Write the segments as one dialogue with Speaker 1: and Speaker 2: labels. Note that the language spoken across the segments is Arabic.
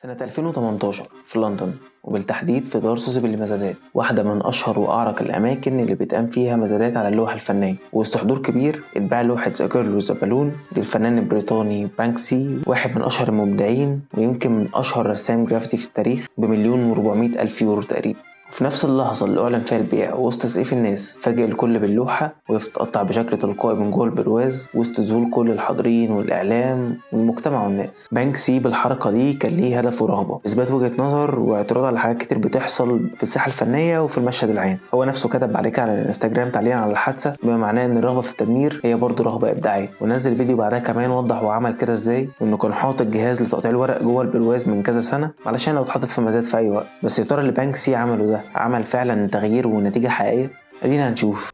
Speaker 1: سنة 2018 في لندن، وبالتحديد في دار سوسيبي للمزادات، واحدة من أشهر وأعرق الأماكن اللي بيتقام فيها مزادات على اللوحة الفنية. وسط حضور كبير اتباع لوحة ذا جيرل وذ بالون للفنان البريطاني بانكسي، واحد من أشهر المبدعين ويمكن من أشهر رسام جرافيتي في التاريخ، ب1,400,000 يورو تقريبا. وفي نفس اللحظة اللي أعلن فيها البيع وسط سقيف الناس، فاجئ الكل باللوحة وهي بتتقطع بشكل تلقائي من جوه البرواز وسط ذهول كل الحاضرين والإعلام والمجتمع والناس. بانكسي بالحركة دي كان ليه هدف ورغبة، إثبات وجهة نظر واعتراض على حاجات كتير بتحصل في الساحة الفنية وفي المشهد العام. هو نفسه كتب بعد كده على الانستجرام تعليقا على الحادثة، بما معناه إن الرغبة في التدمير هي برضه رغبة إبداعية، ونزل فيديو بعدها كمان وضح هو عمل كده إزاي، وإنه كان حاطط جهاز لتقطيع الورق جوه البرواز من كذا سنة علشان لو اتحطت في مزاد في أي وقت. بس يا ترى اللي بانكسي عمله ده عمل فعلا تغيير ونتيجة حقيقية؟ ادينا هنشوف.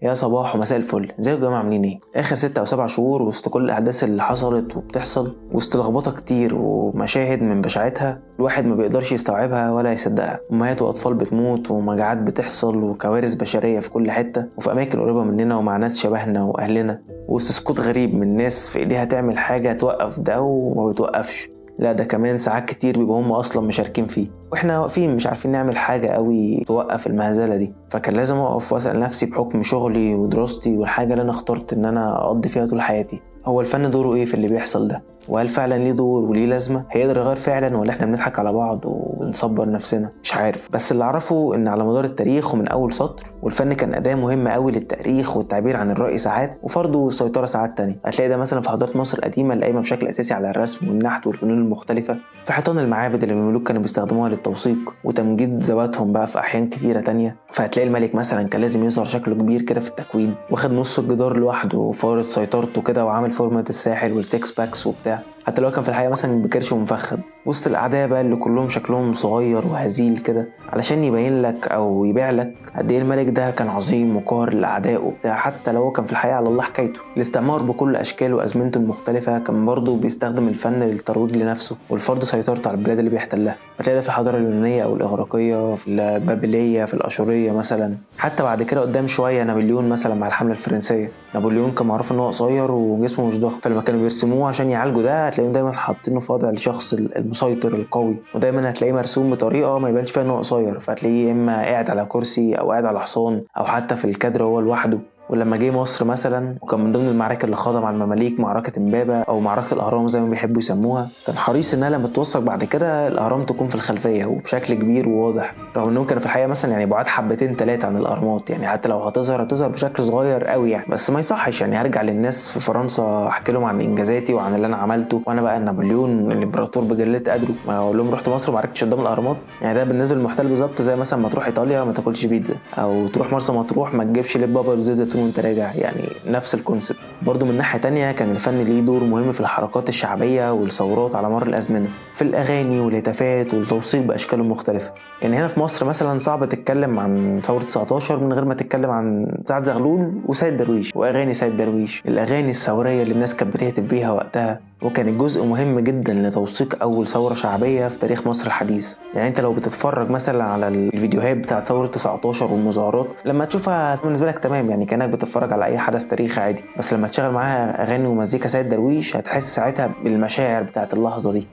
Speaker 1: يا صباح ومساء الفل، ازيكم يا جماعه؟ عاملين ايه؟ اخر 6 أو 7 شهور وسط كل الاحداث اللي حصلت وبتحصل، وسط لخبطه كتير ومشاهد من بشاعتها الواحد ما بيقدرش يستوعبها ولا يصدقها. امهات واطفال بتموت ومجاعات بتحصل وكوارث بشريه في كل حته وفي اماكن قريبه مننا ومع ناس شبهنا واهلنا، وسط سكوت غريب من ناس في ايديها تعمل حاجه توقف ده وما بتوقفش، لا ده كمان ساعات كتير بيبقوا هم اصلا مشاركين فيه واحنا واقفين مش عارفين نعمل حاجه قوي توقف المهزله دي. فكان لازم اقف واسال نفسي بحكم شغلي ودراستي والحاجه اللي انا اخترت ان انا اقضي فيها طول حياتي، هو الفن دوره ايه في اللي بيحصل ده؟ وهل فعلا ليه دور وليه لازمه؟ هيقدر يغير فعلا ولا احنا بنضحك على بعض ونصبر نفسنا؟ مش عارف. بس اللي اعرفه ان على مدار التاريخ ومن اول سطر، والفن كان اداه مهمه قوي للتاريخ والتعبير عن الراي ساعات وفرض والسيطره ساعات تانية. هتلاقي ده مثلا في حضاره مصر القديمه اللي قايمه بشكل اساسي على الرسم والنحت والفنون المختلفه، في حيطان المعابد اللي الملوك كانوا بيستخدموها للتوثيق وتمجيد ذواتهم بقى في احيان كتيره تانية. فهتلاقي الملك مثلا كان لازم يظهر شكله كبير كده في التكوين، واخد نص الجدار لوحده وفارض سيطرته كده وعامل فورمة الساحل والسكس باكس وبتاع، حتى لو كان في الحقيقه مثلا بكرش ومفخد، وسط الاعداء بقى اللي كلهم شكلهم صغير وهزيل كده علشان يبين لك او يبيع لك قد ايه الملك ده كان عظيم وقاهر للاعداء وبتاع، حتى لو كان في الحقيقه على الله حكايته. الاستعمار بكل اشكاله وازمنته المختلفه كان برضه بيستخدم الفن للترويج لنفسه والفرض سيطرته على البلاد اللي بيحتلها. هتلاقي ده في الحضاره اليونانيه او الاغريقيه، في البابليه، في الاشوريه مثلا، حتى بعد كده قدام شويه نابليون مثلا مع الحمله الفرنسيه. نابليون كان معروف ان هو قصير وجسمه مش ضخم، فلما كانوا بيرسموه عشان يعالجوا ده هتلاقيهم دايما حاطينه في وضع الشخص المسيطر القوي، ودايما هتلاقيه مرسوم بطريقه ما يبانش فيها انه قصير، فهتلاقيه يا اما قاعد على كرسي او قاعد على حصان او حتى في الكادر هو لوحده. ولما جه مصر مثلا، وكان من ضمن المعارك اللي خاضها مع المماليك معركة امبابة او معركة الاهرام زي ما بيحبوا يسموها، كان حريص انها لما توثق بعد كده الاهرام تكون في الخلفية وبشكل كبير وواضح، رغم انهم كانوا في الحقيقة مثلا يعني بعاد حبتين 3 عن الاهرامات، يعني حتى لو هتظهر بشكل صغير قوي يعني. بس ما يصحش يعني هرجع للناس في فرنسا احكي لهم عن انجازاتي وعن اللي انا عملته وانا بقى نابليون الامبراطور بجلة قدره، ما اقول لهم رحت مصر وما عرفتش قدام الاهرامات؟ يعني ده بالنسبة للمحتل بالظبط زي مثلا ما تروح ايطاليا ما تاكلش بيتزا، او تروح مرسى مطروح ما تجيبش لب بابا وزيت زيتون وانت راجع، يعني نفس الكونسبت. برضو من ناحية تانية كان الفن ليه دور مهم في الحركات الشعبية والثورات على مر الأزمنة، في الأغاني والهتافات والتوثيق بأشكاله المختلفة. يعني هنا في مصر مثلا صعب تتكلم عن ثورة 19 من غير ما تتكلم عن سعد زغلول وسيد درويش وأغاني سيد درويش، الأغاني الثورية اللي الناس كانت بتهتف بيها وقتها، وكانت جزء مهم جدا لتوثيق أول ثورة شعبية في تاريخ مصر الحديث. يعني أنت لو بتتفرج مثلا على الفيديوهات بتاعت ثورة 19 والمظاهرات، لما تشوفها بالنسبة لك تمام، يعني كأنك بتتفرج على أي حدث تاريخي عادي، بس لما تشغل معاها أغاني ومزيكا سيد درويش هتحس ساعتها بالمشاعر بتاعت اللحظة دي.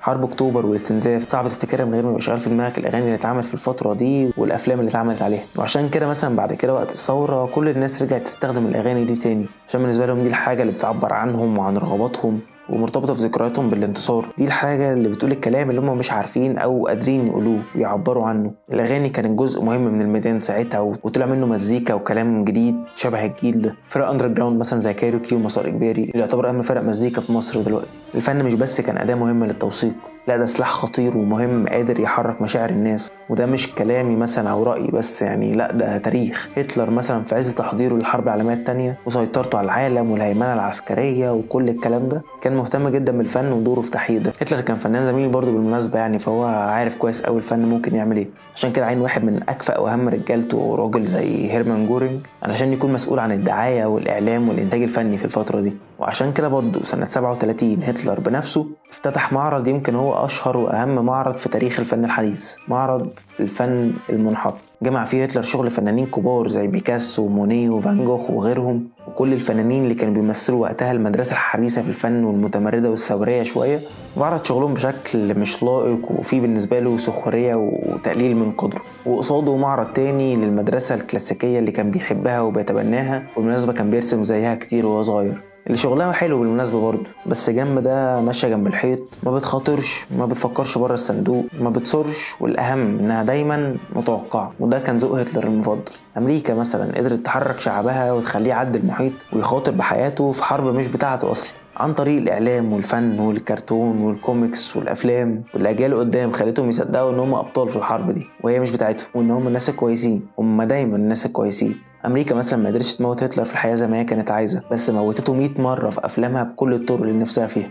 Speaker 1: حرب اكتوبر والاستنزاف صعب تفتكرها من غير ما يبقى شغال في دماغك الاغاني اللي اتعملت في الفتره دي والافلام اللي اتعملت عليها. وعشان كده مثلا بعد كده وقت الثوره كل الناس رجعت تستخدم الاغاني دي تاني، عشان بالنسبه لهم دي الحاجه اللي بتعبر عنهم وعن رغباتهم ومرتبطه في ذكرياتهم بالانتصار، دي الحاجه اللي بتقول الكلام اللي هم مش عارفين او قادرين يقولوه ويعبروا عنه. الاغاني كانت جزء مهم من الميدان ساعتها، وطلع منه مزيكا وكلام جديد شبه الجيل ده. فرق اندر جراوند مثلا زي كايروكي ومسار اجباري اللي يعتبر اهم فرق مزيكا في مصر دلوقتي. الفن مش بس كان اداه مهمه للتوثيق، لا ده سلاح خطير ومهم قادر يحرك مشاعر الناس. وده مش كلامي مثلا او رايي بس، يعني لا ده تاريخ. هتلر مثلا في عز تحضيره للحرب العالميه الثانيه وسيطرته على العالم والهيمنه العسكريه وكل الكلام ده، كان مهتم جدا بالفن ودوره في تحقيق ده. هتلر كان فنان زميلي برضه بالمناسبه يعني، فهو عارف كويس قوي الفن ممكن يعمل ايه. عشان كده عين واحد من اكفأ واهم رجالته راجل زي هيرمان جورينج علشان يكون مسؤول عن الدعايه والاعلام والانتاج الفني في الفتره دي. وعشان كده برضه سنه 37 هتلر بنفسه افتتح معرض يمكن هو اشهر واهم معرض في تاريخ الفن الحديث، معرض الفن المنحط. جمع فيه هتلر شغل فنانين كبار زي بيكاسو ومونيه وفان جوخ وغيرهم، وكل الفنانين اللي كانوا بيمثلوا وقتها المدرسة الحديثة في الفن والمتمردة والثورية شوية، وعرض شغلهم بشكل مش لائق وفيه بالنسبة له سخرية وتقليل من قدره. وقصاده معرض تاني للمدرسة الكلاسيكية اللي كان بيحبها وبيتبناها، وبالمناسبة كان بيرسم زيها كتير وهو صغير، اللي شغلها حلو بالمناسبة برضه، بس جنب ده ماشية جنب الحيط، ما بتخاطرش، ما بتفكرش بره الصندوق، ما بتصرش، والأهم إنها دايما متوقعة. وده كان ذوق هتلر المفضل. أمريكا مثلا قدرت تحرك شعبها وتخليه يعدي المحيط ويخاطر بحياته في حرب مش بتاعته أصلا، عن طريق الإعلام والفن والكرتون والكوميكس والأفلام. والأجيال قدام خلتهم يصدقوا إن هم أبطال في الحرب دي، وهي مش بتاعتهم، وإن هم الناس الكويسين، هم دايما الناس الكويسين. أمريكا مثلا ما قدرتش تموت هتلر في الحياة زي ما هي كانت عايزة، بس موتته 100 مرة في أفلامها بكل الطرق اللي نفسها فيها.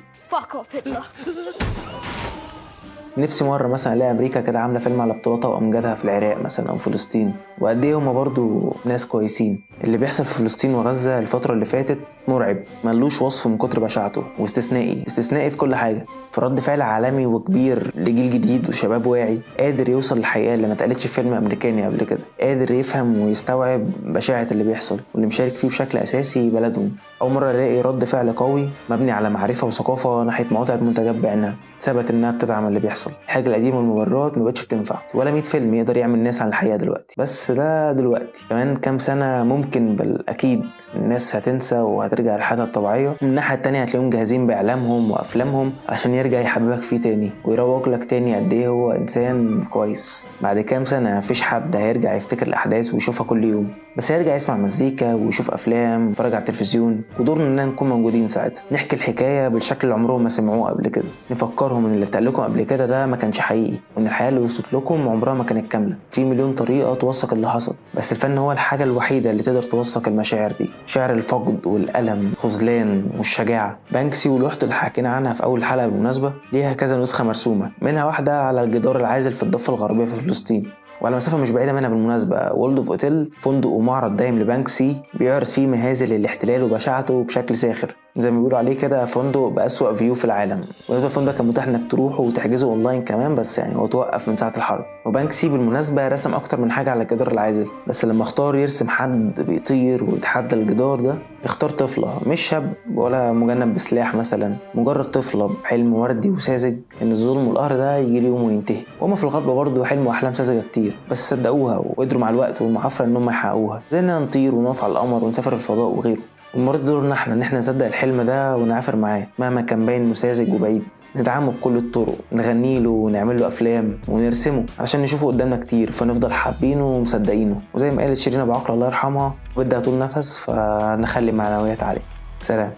Speaker 1: نفسي مرة مثلا الاقي امريكا كده عاملة فيلم على بطولاتها وامجادها في العراق مثلا او فلسطين، وقد ايه هما برضو ناس كويسين. اللي بيحصل في فلسطين وغزة الفترة اللي فاتت مرعب، ملوش وصف من كتر بشاعته، واستثنائي في كل حاجة، في رد فعل عالمي وكبير لجيل جديد وشباب واعي قادر يوصل للحقيقة اللي ما اتقالتش في فيلم امريكاني قبل كده، قادر يفهم ويستوعب بشاعة اللي بيحصل واللي مشارك فيه بشكل اساسي بلدهم. اول مرة الاقي رد فعل قوي مبني على معرفة وثقافة ناحية مقاطعة منتجات بعينها ثبت انها بتدعم اللي بيحصل. الحاجة القديمة والمبررات ما بقتش بتنفع، ولا 100 فيلم يقدر يعمل ناس عن الحقيقة دلوقتي، بس ده دلوقتي. كمان كام سنة ممكن بل اكيد الناس هتنسى وهترجع لحياتها الطبيعية. من الناحية التانية هتلاقيهم جاهزين باعلامهم وافلامهم عشان يرجع يحببك فيه تاني ويروج لك تاني قد ايه هو انسان كويس. بعد كام سنة مفيش حد هيرجع يفتكر الاحداث ويشوفها كل يوم، بس هيرجع يسمع مزيكا ويشوف افلام ويتفرج على التلفزيون، ودورنا اننا نكون موجودين ساعتها، نحكي الحكاية بالشكل اللي عمرهم ما سمعوه قبل كده، نفكرهم ان اللي اتقال لكم قبل كده ده ما كانش حقيقي، وان الحياة اللي وصلت لكم عمرها ما كانت كاملة، في مليون طريقة توثق اللي حصل، بس الفن هو الحاجة الوحيدة اللي تقدر توثق المشاعر دي، شعر الفقد والألم الخذلان والشجاعة. بانكسي ولوحته اللي حكينا عنها في أول حلقة بالمناسبة ليها كذا نسخة مرسومة، منها واحدة على الجدار العازل في الضفة الغربية في فلسطين، وعلى مسافة مش بعيدة منها بالمناسبة وولدوف اوتيل، فندق ومعرض دايم لبانكسي بيعرض فيه مهازل الاحتلال وبشاعته بشكل ساخر، زي ما بيقولوا عليه كده فندق بأسوأ فيو في العالم. وده الفندق كان متاح انك تروحه وتحجزه اونلاين كمان، بس يعني هو توقف من ساعة الحرب. وبانكسي بالمناسبة رسم اكتر من حاجة على الجدار العازل، بس لما اختار يرسم حد بيطير ويتحدى الجدار ده اختار طفلة، مش شاب ولا مجند بسلاح مثلا، مجرد طفلة بحلم وردي وساذج ان الظلم والقهر ده يجي يوم وينتهي. وهم في الغرب برضه حلموا احلام ساذجة كتير، بس صدقوها وقدروا مع الوقت والمعافرة انهم يحققوها، زي اننا نطير ونقف على القمر ونسافر الفضاء وغيره. والمرة دي دورنا احنا ان احنا نصدق الحلم ده ونعافر معاه مهما كان باين انه ساذج وبعيد، ندعمه بكل الطرق، نغني له ونعمل له افلام ونرسمه عشان نشوفه قدامنا كتير فنفضل حابينه ومصدقينه. وزي ما قالت شيرين ابو عقل الله يرحمها، بدها طول نفس فنخلي معنويات عليه. سلام.